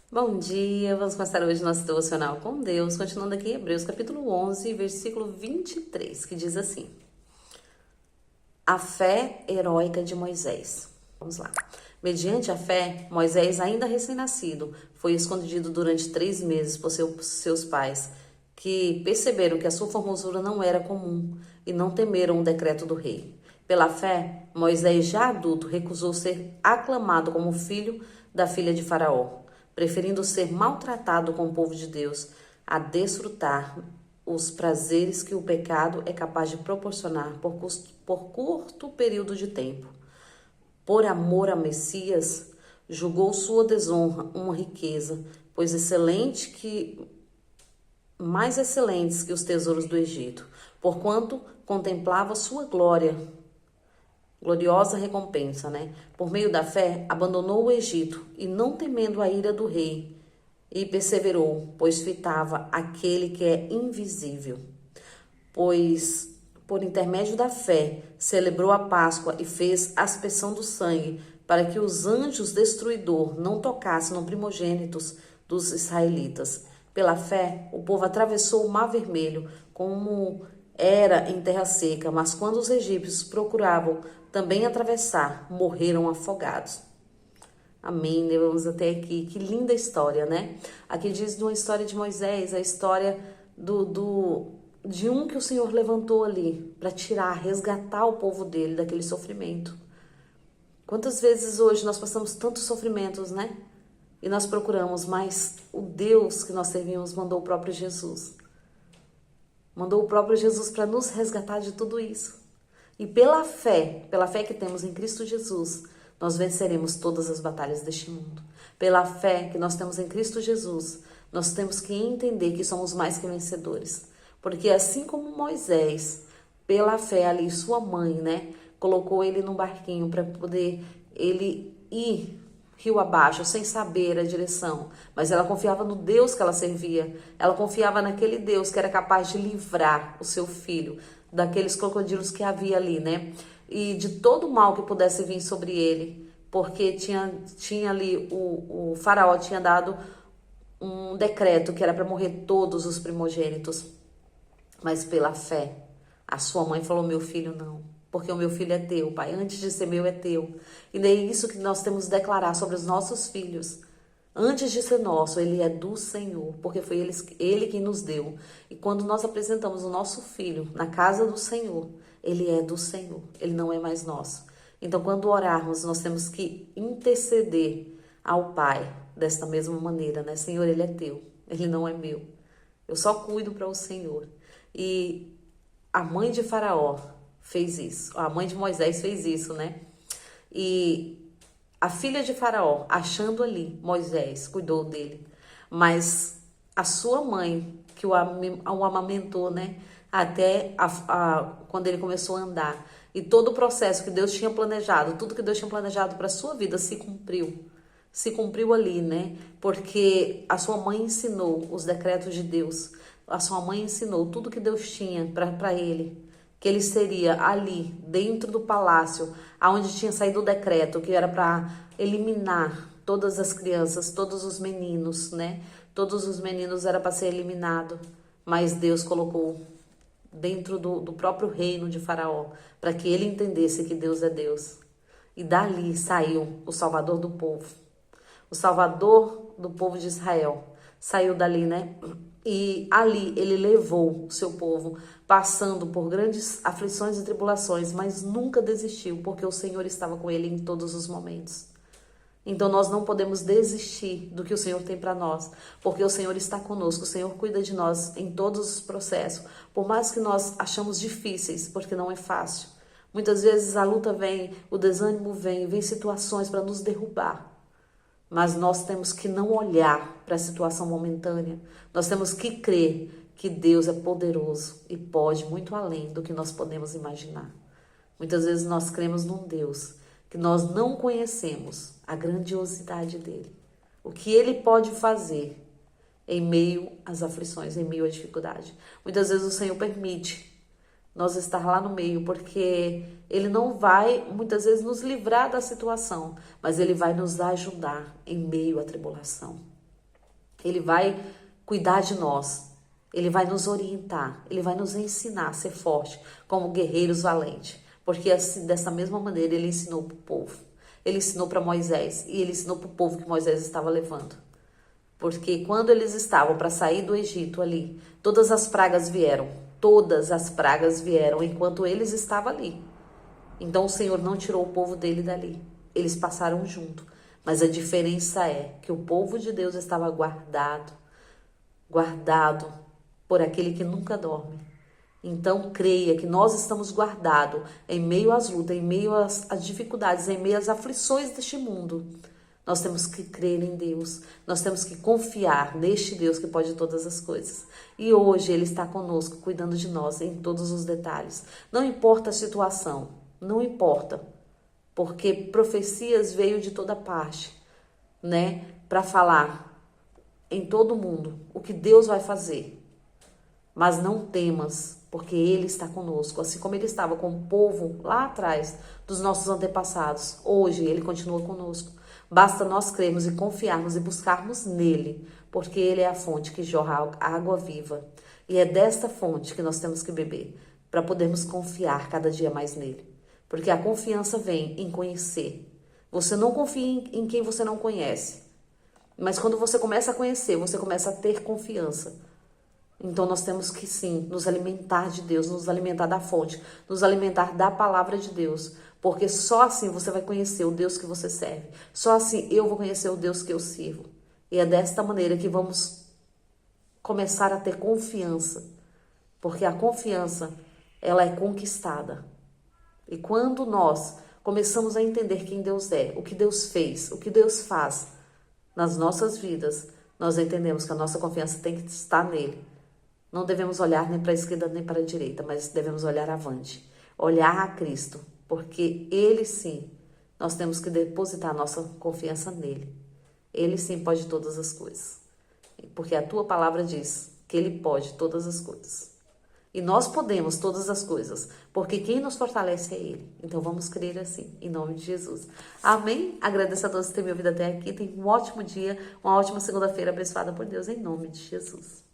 Bom dia, vamos começar hoje nosso devocional com Deus, continuando aqui em Hebreus capítulo 11, versículo 23, que diz assim: A fé heróica de Moisés. Vamos lá. Mediante a fé, Moisés, ainda recém-nascido, foi escondido durante 3 meses por seus pais, que perceberam que a sua formosura não era comum e não temeram o decreto do rei. Pela fé, Moisés, já adulto, recusou ser aclamado como filho da filha de Faraó, preferindo ser maltratado com o povo de Deus a desfrutar os prazeres que o pecado é capaz de proporcionar por curto período de tempo. Por amor a Messias, julgou sua desonra uma riqueza, pois mais excelentes que os tesouros do Egito, porquanto contemplava sua gloriosa recompensa, né? Por meio da fé, abandonou o Egito e, não temendo a ira do rei, e perseverou, pois fitava aquele que é invisível. Pois, por intermédio da fé, celebrou a Páscoa e fez aspersão do sangue, para que os anjos destruidor não tocassem nos primogênitos dos israelitas. Pela fé, o povo atravessou o Mar Vermelho, como era em terra seca, mas quando os egípcios procuravam também atravessar, morreram afogados. Amém, né? Vamos até aqui. Que linda história, né? Aqui diz uma história de Moisés, a história de um que o Senhor levantou ali para tirar, resgatar o povo dele daquele sofrimento. Quantas vezes hoje nós passamos tantos sofrimentos, né? E nós procuramos, mas o Deus que nós servimos mandou o próprio Jesus. Mandou o próprio Jesus para nos resgatar de tudo isso. E pela fé que temos em Cristo Jesus, nós venceremos todas as batalhas deste mundo. Pela fé que nós temos em Cristo Jesus, nós temos que entender que somos mais que vencedores. Porque assim como Moisés, pela fé ali, sua mãe, né, colocou ele num barquinho para poder ele ir rio abaixo, sem saber a direção. Mas ela confiava no Deus que ela servia. Ela confiava naquele Deus que era capaz de livrar o seu filho daqueles crocodilos que havia ali, né? E de todo o mal que pudesse vir sobre ele. Porque tinha ali, o faraó tinha dado um decreto que era para morrer todos os primogênitos. Mas pela fé, a sua mãe falou: meu filho, não. Porque o meu filho é teu, pai. Antes de ser meu, é teu. E é isso que nós temos que declarar sobre os nossos filhos. Antes de ser nosso, ele é do Senhor, porque foi ele quem nos deu. E quando nós apresentamos o nosso filho na casa do Senhor, ele é do Senhor, ele não é mais nosso. Então, quando orarmos, nós temos que interceder ao Pai desta mesma maneira, né? Senhor, ele é teu, ele não é meu. Eu só cuido para o Senhor. E a mãe de Faraó fez isso, a mãe de Moisés fez isso, né? E a filha de Faraó, achando ali Moisés, cuidou dele. Mas a sua mãe, que o amamentou, né? Até quando ele começou a andar. E todo o processo que Deus tinha planejado, tudo que Deus tinha planejado para a sua vida se cumpriu. Se cumpriu ali, né? Porque a sua mãe ensinou os decretos de Deus. A sua mãe ensinou tudo que Deus tinha para ele. Que ele seria ali, dentro do palácio, aonde tinha saído o decreto, que era para eliminar todas as crianças, todos os meninos, né? Todos os meninos era para ser eliminado, mas Deus colocou dentro do próprio reino de Faraó, para que ele entendesse que Deus é Deus. E dali saiu o Salvador do povo. O Salvador do povo de Israel saiu dali, né? E ali ele levou o seu povo, passando por grandes aflições e tribulações, mas nunca desistiu, porque o Senhor estava com ele em todos os momentos. Então nós não podemos desistir do que o Senhor tem para nós, porque o Senhor está conosco, o Senhor cuida de nós em todos os processos, por mais que nós achamos difíceis, porque não é fácil. Muitas vezes a luta vem, o desânimo vem situações para nos derrubar. Mas nós temos que não olhar para a situação momentânea. Nós temos que crer que Deus é poderoso e pode muito além do que nós podemos imaginar. Muitas vezes nós cremos num Deus que nós não conhecemos a grandiosidade dele. O que ele pode fazer em meio às aflições, em meio à dificuldade. Muitas vezes o Senhor permite nós estar lá no meio, porque ele não vai, muitas vezes, nos livrar da situação, mas ele vai nos ajudar em meio à tribulação. Ele vai cuidar de nós. Ele vai nos orientar. Ele vai nos ensinar a ser forte, como guerreiros valentes. Porque assim, dessa mesma maneira ele ensinou para o povo. Ele ensinou para Moisés e ele ensinou para o povo que Moisés estava levando. Porque quando eles estavam para sair do Egito ali, todas as pragas vieram. Todas as pragas vieram enquanto eles estavam ali. Então o Senhor não tirou o povo dele dali. Eles passaram junto. Mas a diferença é que o povo de Deus estava guardado por aquele que nunca dorme. Então creia que nós estamos guardados em meio às lutas, em meio às dificuldades, em meio às aflições deste mundo. Nós temos que crer em Deus, nós temos que confiar neste Deus que pode todas as coisas. E hoje Ele está conosco, cuidando de nós em todos os detalhes. Não importa a situação, não importa, porque profecias veio de toda parte, né? Para falar em todo mundo o que Deus vai fazer. Mas não temas, porque Ele está conosco, assim como Ele estava com o povo lá atrás, dos nossos antepassados. Hoje Ele continua conosco. Basta nós crermos e confiarmos e buscarmos nele, porque Ele é a fonte que jorra água viva. E é desta fonte que nós temos que beber, para podermos confiar cada dia mais nele. Porque a confiança vem em conhecer. Você não confia em quem você não conhece. Mas quando você começa a conhecer, você começa a ter confiança. Então nós temos que sim, nos alimentar de Deus, nos alimentar da fonte, nos alimentar da palavra de Deus. Porque só assim você vai conhecer o Deus que você serve. Só assim eu vou conhecer o Deus que eu sirvo. E é desta maneira que vamos começar a ter confiança. Porque a confiança, ela é conquistada. E quando nós começamos a entender quem Deus é, o que Deus fez, o que Deus faz nas nossas vidas, nós entendemos que a nossa confiança tem que estar nele. Não devemos olhar nem para a esquerda nem para a direita, mas devemos olhar avante, olhar a Cristo, porque Ele sim, nós temos que depositar a nossa confiança nele. Ele sim pode todas as coisas, porque a tua palavra diz que Ele pode todas as coisas. E nós podemos todas as coisas, porque quem nos fortalece é Ele. Então vamos crer assim, em nome de Jesus. Amém? Agradeço a todos por terem me ouvido até aqui. Tenham um ótimo dia, uma ótima segunda-feira abençoada por Deus, em nome de Jesus.